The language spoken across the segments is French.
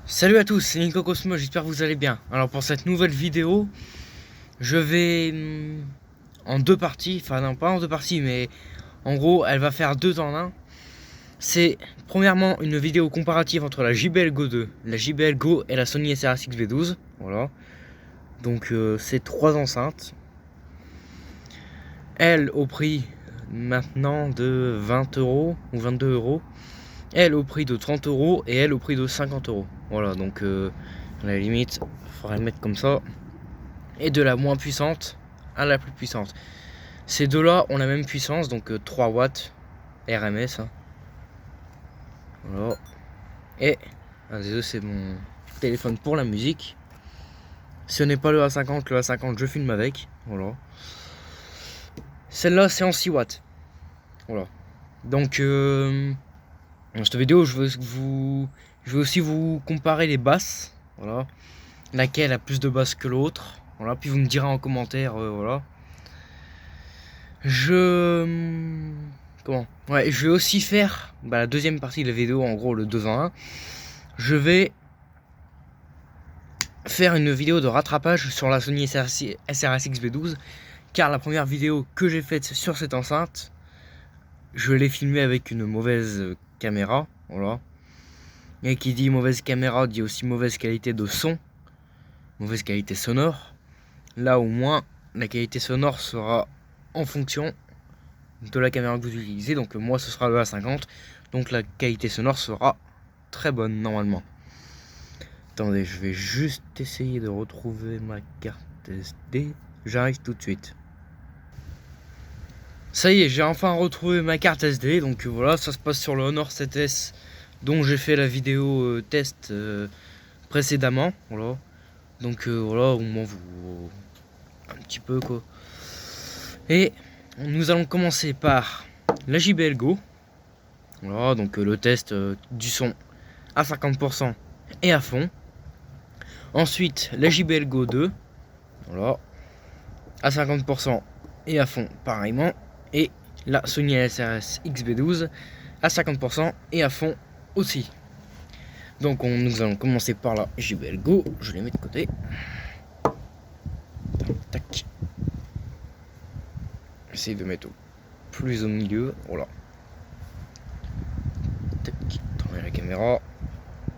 Salut à tous, c'est Nico Cosmo, j'espère que vous allez bien. Alors pour cette nouvelle vidéo, je vais en deux parties, enfin non pas en deux parties, mais en gros elle va faire deux en un. C'est premièrement une vidéo comparative entre la JBL Go 2, la JBL Go et la Sony SRS XB12. Voilà. Donc c'est trois enceintes. Elle au prix maintenant de 20 € ou 22 €. Elle au prix de 30 € et elle au prix de 50 €. Voilà, donc à la limite, il faudrait le mettre comme ça. Et de la moins puissante à la plus puissante. Ces deux-là ont la même puissance, donc 3 watts RMS. Hein. Voilà. Et désolé, c'est mon téléphone pour la musique. Ce n'est pas le A50, le A50 je filme avec. Voilà. Celle-là c'est en 6 watts. Voilà. Donc dans cette vidéo, je vais aussi vous comparer les basses. Voilà. Laquelle a plus de basses que l'autre. Voilà. Puis vous me direz en commentaire. Voilà. Comment Ouais, je vais aussi faire la deuxième partie de la vidéo, en gros le 2 en 1. Je vais faire une vidéo de rattrapage sur la Sony SRS XB12. Car la première vidéo que j'ai faite sur cette enceinte, je l'ai filmée avec une mauvaise caméra. Voilà. Et qui dit mauvaise caméra dit aussi mauvaise qualité de son, mauvaise qualité sonore. Là au moins la qualité sonore sera en fonction de la caméra que vous utilisez. Donc moi ce sera le A50, donc la qualité sonore sera très bonne normalement. Attendez, je vais juste essayer de retrouver ma carte SD. J'arrive tout de suite. Ça y est, j'ai enfin retrouvé ma carte SD. Donc voilà, ça se passe sur le Honor 7S dont j'ai fait la vidéo test précédemment. Voilà. Donc voilà, au moins vous un petit peu quoi. Et nous allons commencer par la JBL Go. Voilà, donc le test du son à 50% et à fond. Ensuite, la JBL Go 2. Voilà, à 50% et à fond pareillement. Et la Sony SRS XB12 à 50% et à fond aussi. Donc nous allons commencer par la JBL Go. Je les mets de côté. Tac. J'essaie de mettre plus au milieu. Voilà. Tac. Tourner la caméra.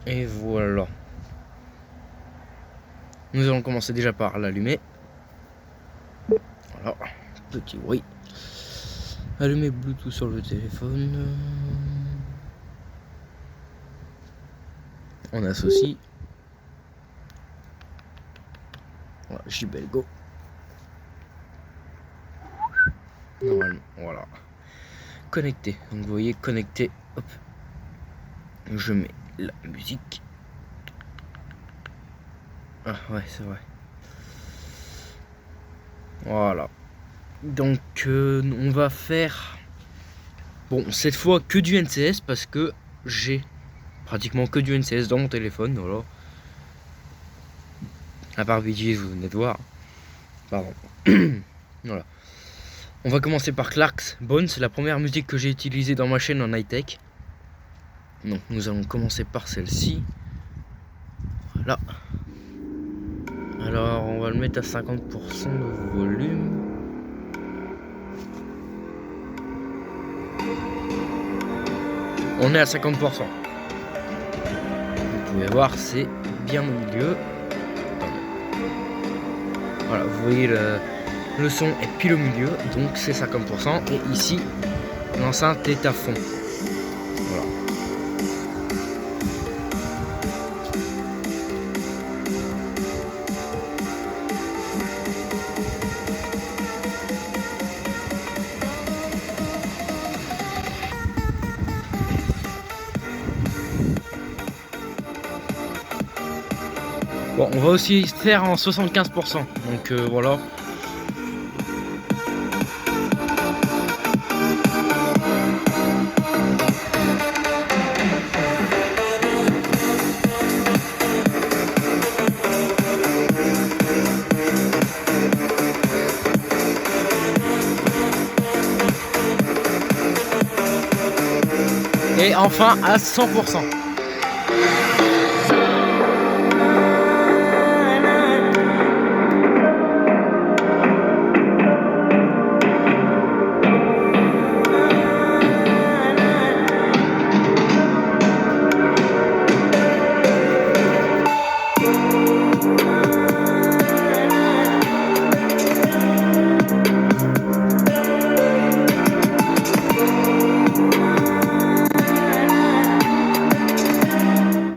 Et voilà. Nous allons commencer déjà par l'allumer. Voilà. Petit bruit. Allumer Bluetooth sur le téléphone. On associe. Voilà, JBL Go. Normalement, voilà. Connecté. Donc vous voyez, connecté. Hop. Je mets la musique. Ah ouais, c'est vrai. Voilà. Donc on va faire cette fois que du NCS parce que j'ai pratiquement que du NCS dans mon téléphone. Voilà. À part BGS, vous venez de voir. Pardon. Voilà. On va commencer par Clark's Bones. C'est la première musique que j'ai utilisée dans ma chaîne en high-tech. Donc nous allons commencer par celle-ci. Voilà. Alors on va le mettre à 50% de volume. On est à 50%. Vous pouvez voir, c'est bien au milieu. Voilà, vous voyez le son est pile au milieu, donc c'est 50%. Et ici, l'enceinte est à fond. Voilà. Bon, on va aussi faire en 75%. Donc voilà. Et enfin à 100%.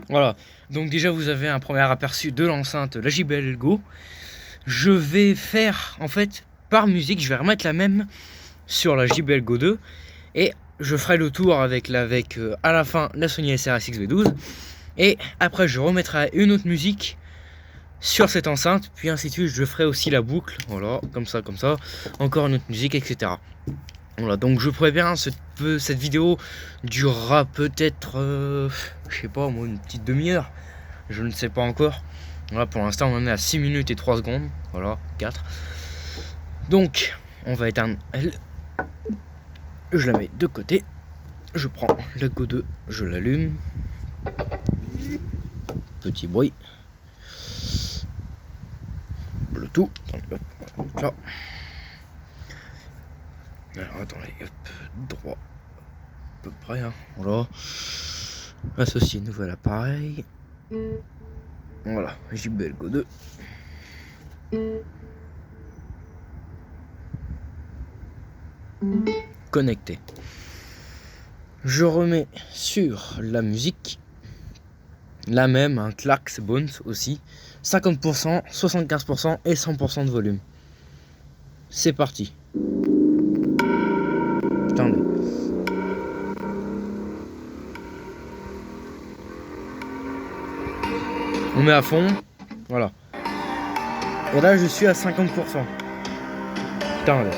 Voilà, donc déjà vous avez un premier aperçu de l'enceinte, la JBL Go. Je vais faire, en fait, par musique, je vais remettre la même sur la JBL Go 2. Et je ferai le tour avec à la fin la Sony SR6B12. Et après je remettrai une autre musique sur cette enceinte, puis ainsi de suite. Je ferai aussi la boucle, voilà, comme ça, encore une autre musique, etc. Voilà, donc je préviens, cette vidéo durera peut-être, je sais pas moi, une petite demi-heure, je ne sais pas encore. Voilà, pour l'instant on en est à 6 minutes et 3 secondes, voilà, 4. Donc, on va éteindre elle. Je la mets de côté, je prends la Go 2, je l'allume. Petit bruit. Bluetooth, là. Alors attendez, hop, droit, à peu près, hein. Voilà. Associer nouvel appareil. Voilà, JBL Go 2. Connecté. Je remets sur la musique. La même, un Clarks Bones aussi. 50%, 75% et 100% de volume. C'est parti. Attendez. On met à fond. Voilà. Et là, je suis à 50%. Attendez.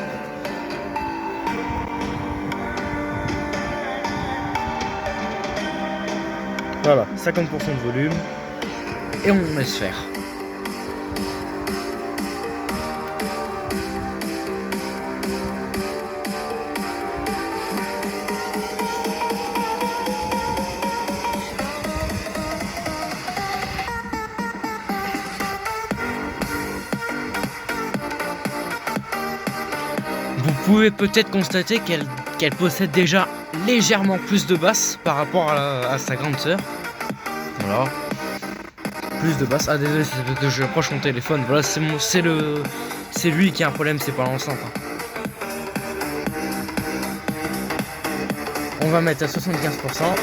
Voilà, 50% de volume. Et on laisse faire. Vous pouvez peut-être constater qu'elle possède déjà légèrement plus de basses par rapport à sa grande sœur. Voilà. Plus de basses. Ah désolé, c'est parce que je approche mon téléphone. Voilà, c'est lui qui a un problème, c'est pas l'enceinte. Hein. On va mettre à 75%.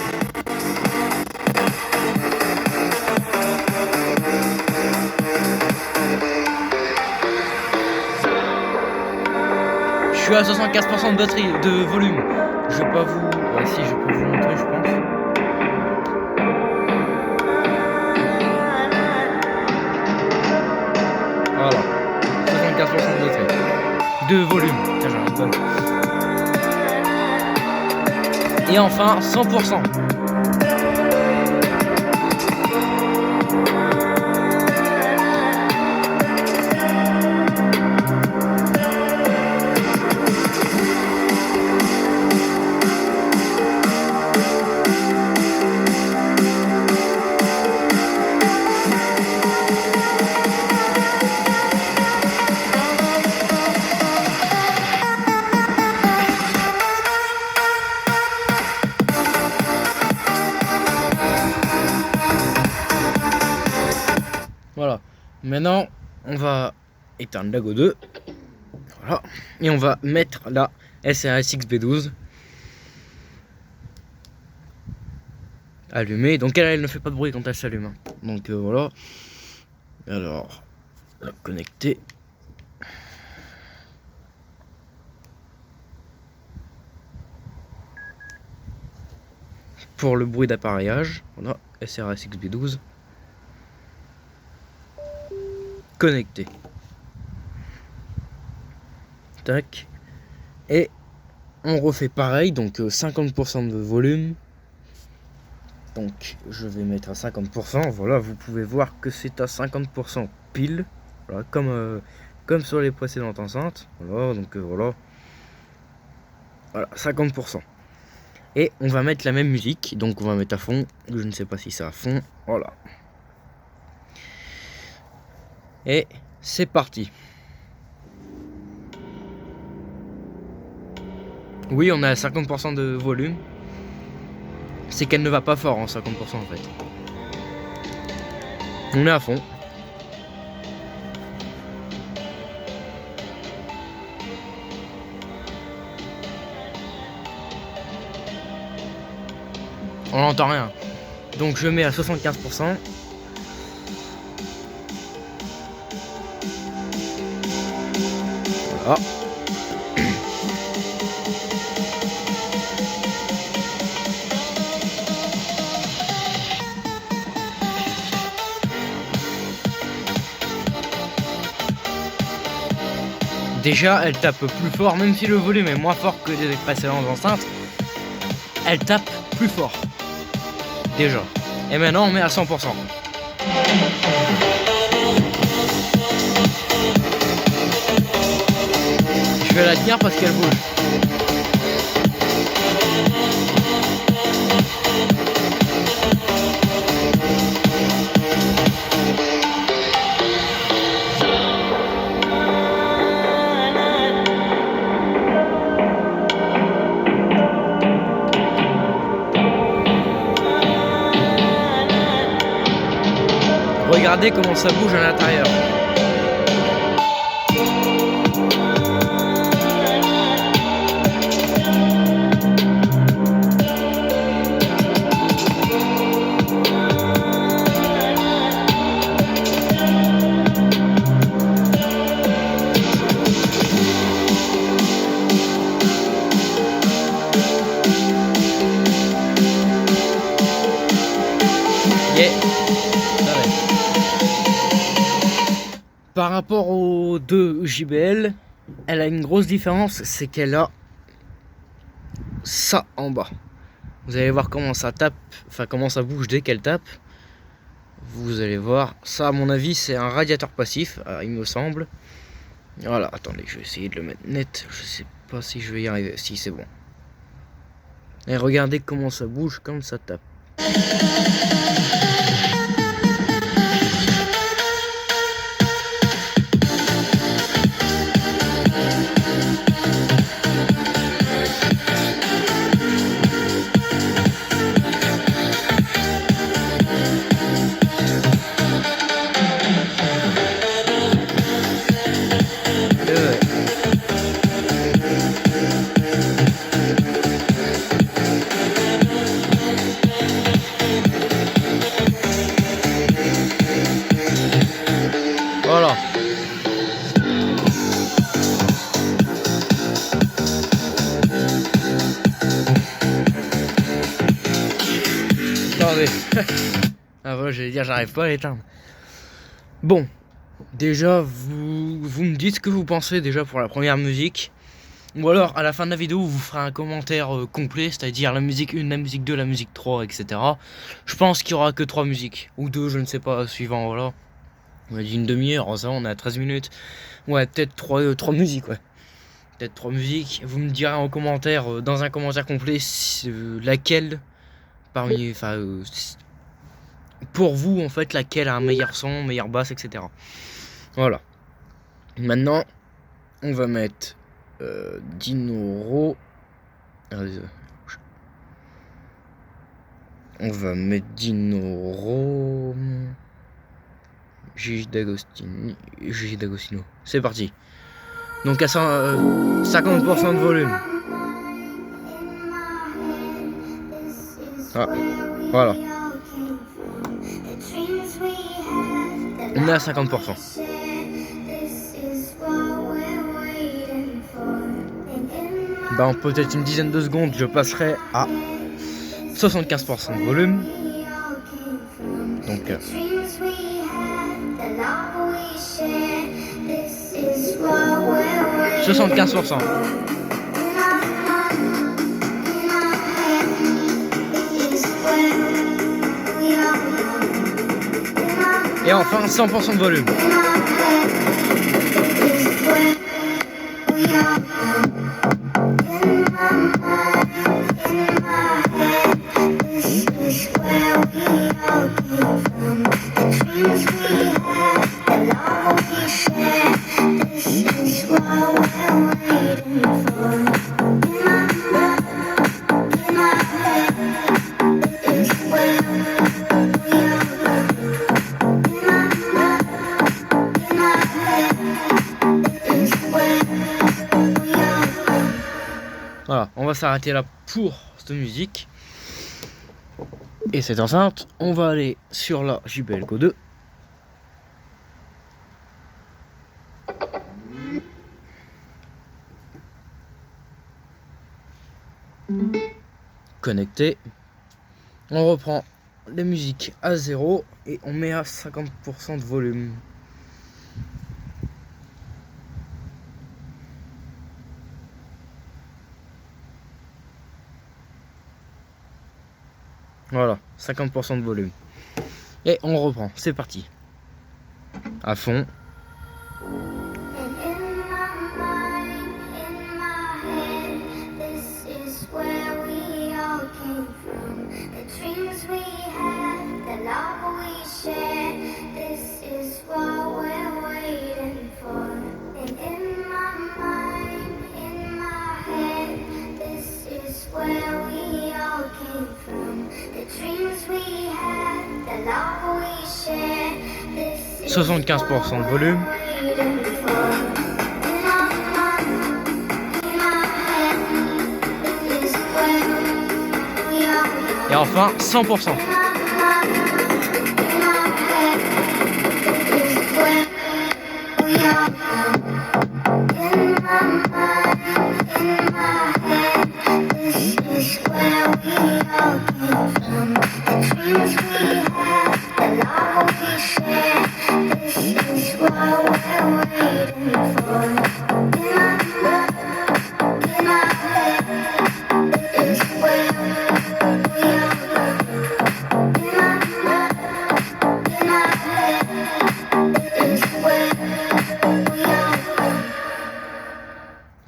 Je suis à 75% de batterie, de volume. Je vais pas vous... Ah si, je peux vous montrer, je pense. Voilà. 75% de batterie. De volume. Tiens, j'en ai pas. Et enfin, 100%. Voilà. Maintenant, on va éteindre la Go 2. Voilà. Et on va mettre la SR6B12. Allumée. Donc elle ne fait pas de bruit quand elle s'allume. Hein. Donc voilà. Alors, la connecter. Pour le bruit d'appareillage, on a SR6B12. Connecté. Tac. Et on refait pareil, donc 50% de volume. Donc je vais mettre à 50%. Voilà, vous pouvez voir que c'est à 50% pile. Voilà, comme sur les précédentes enceintes. Voilà, donc voilà. Voilà, 50%. Et on va mettre la même musique. Donc on va mettre à fond. Je ne sais pas si c'est à fond. Voilà. Et c'est parti. Oui, on a 50% de volume. C'est qu'elle ne va pas fort en 50% en fait. On est à fond. On n'entend rien. Donc je mets à 75%. Voilà. Déjà, elle tape plus fort, même si le volume est moins fort que les précédentes enceintes, elle tape plus fort. Déjà. Et maintenant, on met à 100%. Je vais la tenir parce qu'elle bouge. Regardez comment ça bouge à l'intérieur. Yeah. Par rapport aux deux JBL, elle a une grosse différence, c'est qu'elle a ça en bas. Vous allez voir comment ça tape, enfin comment ça bouge dès qu'elle tape. Vous allez voir, ça à mon avis c'est un radiateur passif, il me semble. Voilà, attendez, je vais essayer de le mettre net, je sais pas si je vais y arriver, si c'est bon. Et regardez comment ça bouge quand ça tape. Voilà. Attendez. Ah voilà, j'allais dire, j'arrive pas à l'éteindre. Bon, déjà, vous me dites ce que vous pensez déjà pour la première musique. Ou alors, à la fin de la vidéo, vous ferez un commentaire complet, c'est-à-dire la musique 1, la musique 2, la musique 3, etc. Je pense qu'il y aura que 3 musiques. Ou 2, je ne sais pas, suivant, voilà. On a dit une demi-heure, ça on est à 13 minutes. Ouais, peut-être 3 musiques, ouais. Peut-être 3 musiques. Vous me direz en commentaire, dans un commentaire complet, laquelle, parmi, enfin, pour vous, en fait, laquelle a un meilleur son, meilleure basse, etc. Voilà. Maintenant, on va mettre Dinoro. On va mettre Dinoro. Gigi D'Agostino. C'est parti. Donc à 50% de volume. Ah, voilà. On est à 50%. Dans peut-être une dizaine de secondes, je passerai à 75% de volume. Donc 75%. Et enfin 100% de volume. Voilà, on va s'arrêter là pour cette musique. Et cette enceinte, on va aller sur la JBL Go 2. Connecté. On reprend les musiques à 0 et on met à 50% de volume. Voilà, 50% de volume. Et on reprend, c'est parti. À fond. The love we share, this is 75% de volume. Et enfin 100%.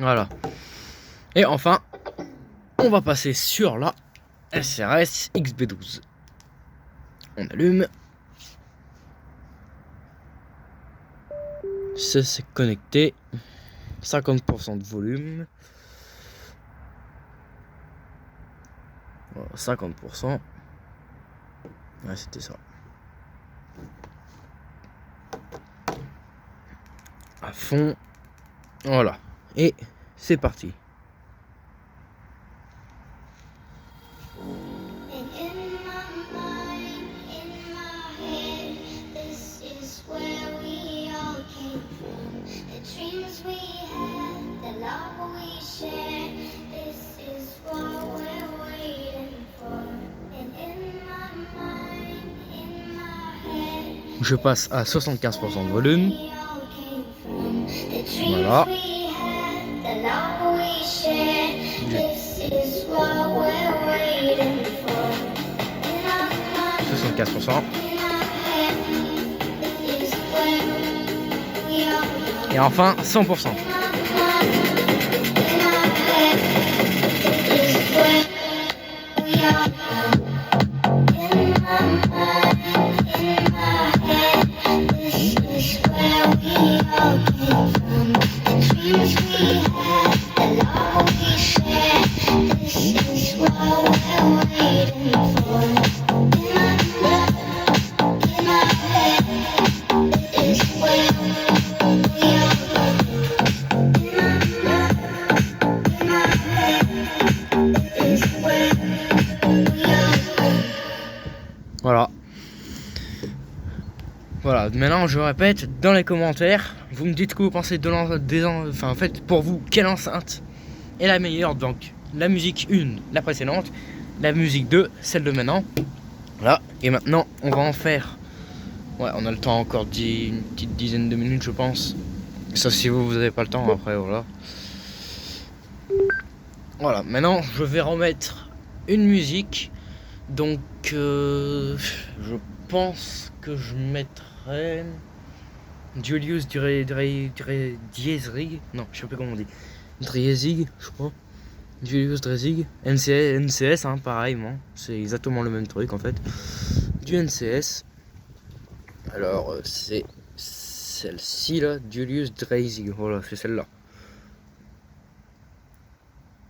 Voilà. Et enfin, on va passer sur la SRS XB12. On allume. C'est connecté. 50% de volume. Voilà, 50%. Ouais, c'était ça. À fond. Voilà. Et c'est parti. Je passe à 75% de volume. Voilà. 75%. Et enfin 100%. Voilà. Voilà, maintenant je répète, dans les commentaires, vous me dites ce que vous pensez de l'enceinte, en fait, pour vous, quelle enceinte est la meilleure. Donc, la musique 1, la précédente, la musique 2, celle de maintenant. Voilà, et maintenant, on va en faire. Ouais, on a le temps encore une petite dizaine de minutes, je pense. Sauf si vous n'avez pas le temps, après, voilà. Voilà, maintenant, je vais remettre une musique. Donc, je pense que je mettrai Julius Driesig. Non, je sais plus comment on dit. Driesig, je crois. Julius Driesig. NCS, hein, pareillement. C'est exactement le même truc en fait. Du NCS. Alors, c'est celle-ci là. Julius Driesig. Voilà, c'est celle-là.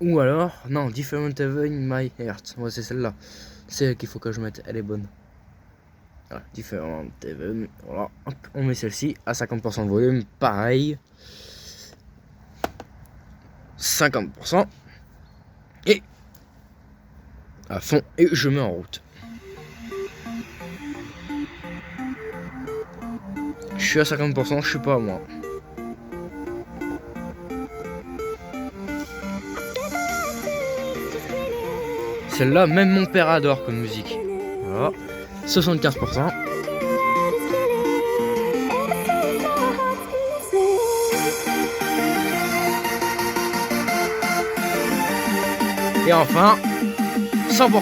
Ou alors, non, Different Heaven in My Heart. Ouais, c'est celle-là. C'est elle qu'il faut que je mette. Elle est bonne. Voilà, Different Heaven. Voilà, hop, on met celle-ci à 50% de volume. Pareil. 50%. Et à fond. Et je mets en route. suis à 50%, je suis pas à moi. Celle-là, même mon père adore comme musique. Voilà. 75%. Et enfin, 100%.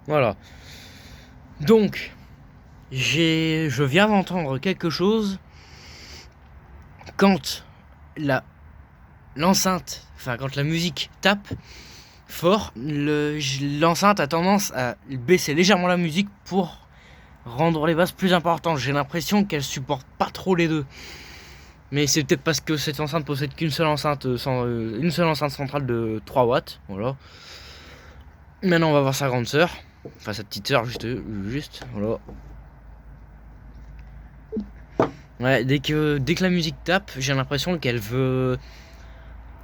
Voilà. Donc, je viens d'entendre quelque chose quand l'enceinte, enfin quand la musique tape fort, l'enceinte a tendance à baisser légèrement la musique pour rendre les basses plus importantes. J'ai l'impression qu'elle supporte pas trop les deux. Mais c'est peut-être parce que cette enceinte possède qu'une seule enceinte, une seule enceinte centrale de 3 watts. Voilà. Maintenant on va voir sa grande sœur. Enfin sa petite sœur juste. Voilà. Ouais, dès que la musique tape, j'ai l'impression qu'elle veut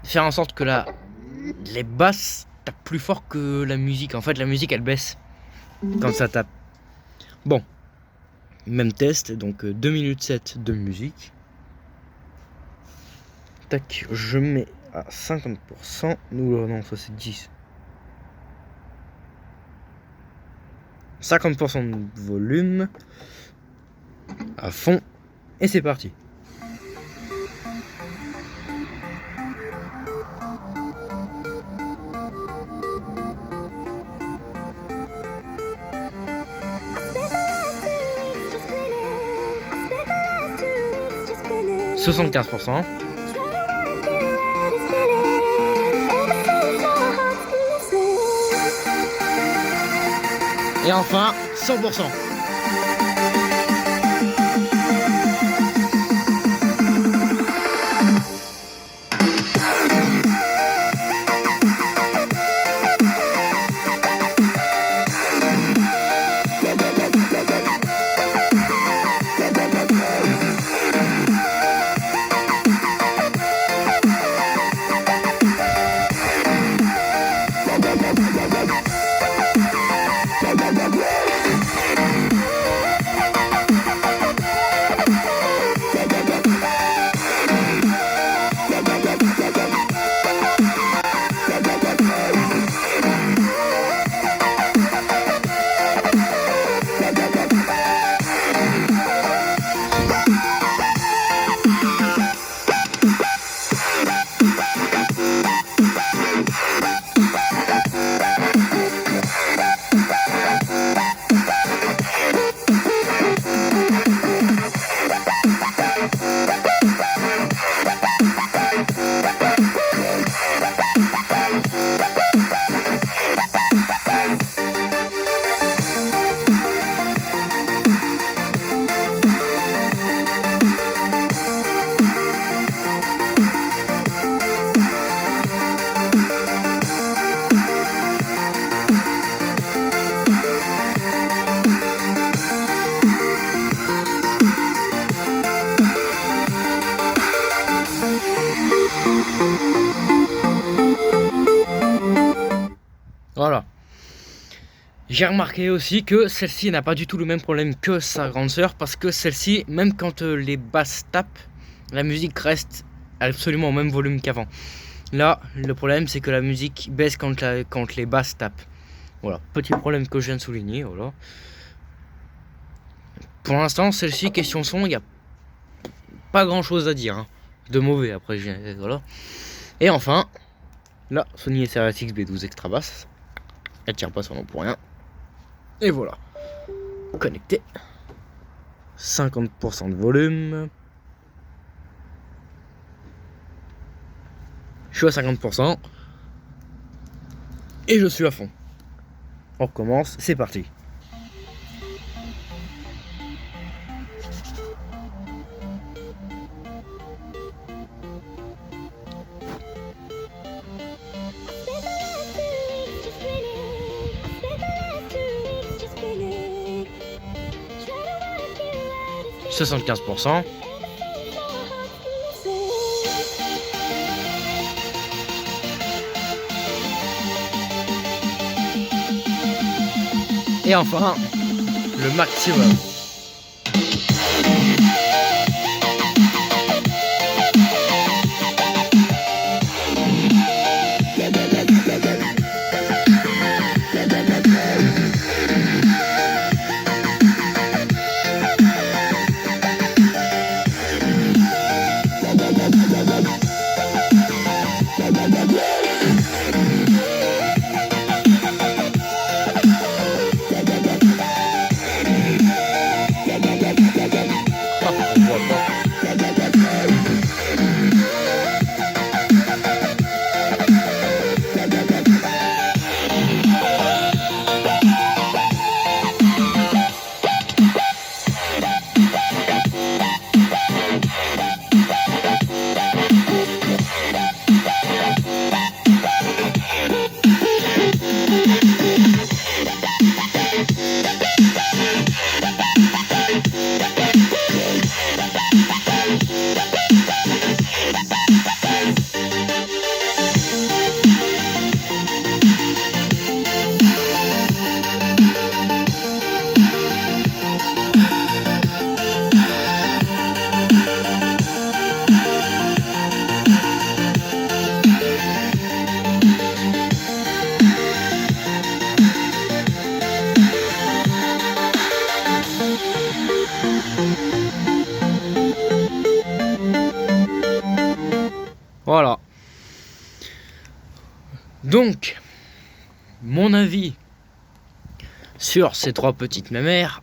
faire en sorte que les basses tapent plus fort que la musique. En fait la musique elle baisse quand ça tape. Bon. Même test, donc 2 minutes 7 de musique. Tac, je mets à 50%. Non, ça c'est 10. 50% de volume. À fond. Et c'est parti. « 75%. Et enfin, 100%. Voilà. J'ai remarqué aussi que celle-ci n'a pas du tout le même problème que sa grande sœur, parce que celle-ci, même quand les basses tapent, la musique reste absolument au même volume qu'avant. Là, le problème, c'est que la musique baisse quand les basses tapent. Voilà, petit problème que je viens de souligner. Voilà. Pour l'instant, celle-ci, question son, il n'y a pas grand-chose à dire. Hein. De mauvais, après, voilà. Et enfin, la Sony SRX B12 extra basse. Elle tient pas son nom pour rien. Et voilà. Connecté. 50% de volume. Je suis à 50%. Et je suis à fond. On recommence, c'est parti. « 75%. Et enfin, le maximum. Voilà. Donc, mon avis sur ces trois petites mémères,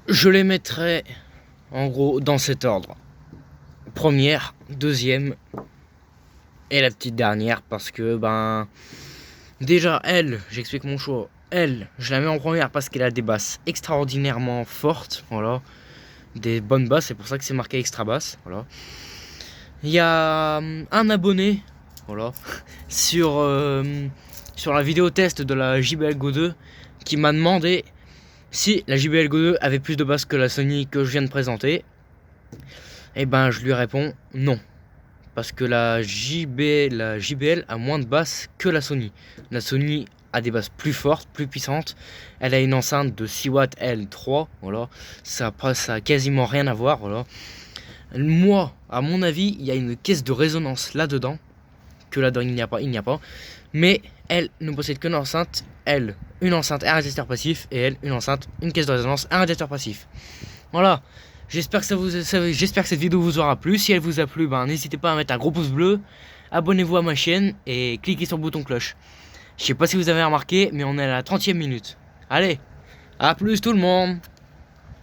je les mettrai en gros dans cet ordre. Première, deuxième et la petite dernière, parce que déjà elle, j'explique mon choix. Elle, je la mets en première parce qu'elle a des basses extraordinairement fortes, voilà, des bonnes basses, c'est pour ça que c'est marqué extra basse, voilà. Il y a un abonné, voilà, sur la vidéo test de la JBL Go 2 qui m'a demandé si la JBL Go 2 avait plus de basses que la Sony que je viens de présenter. Et je lui réponds non, parce que la JBL a moins de basses que la Sony. La Sony a des basses plus fortes, plus puissantes. Elle a une enceinte de 6 watts L3, voilà, ça a quasiment rien à voir, voilà. Moi, à mon avis, il y a une caisse de résonance là-dedans, que là-dedans il n'y a pas. Mais elle ne possède qu'une enceinte, elle, une enceinte et un radiateur passif, et elle, une enceinte, une caisse de résonance, un radiateur passif. Voilà, j'espère que cette vidéo vous aura plu. Si elle vous a plu, n'hésitez pas à mettre un gros pouce bleu, abonnez-vous à ma chaîne et cliquez sur le bouton cloche. Je sais pas si vous avez remarqué, mais on est à la 30e minute. Allez, à plus tout le monde!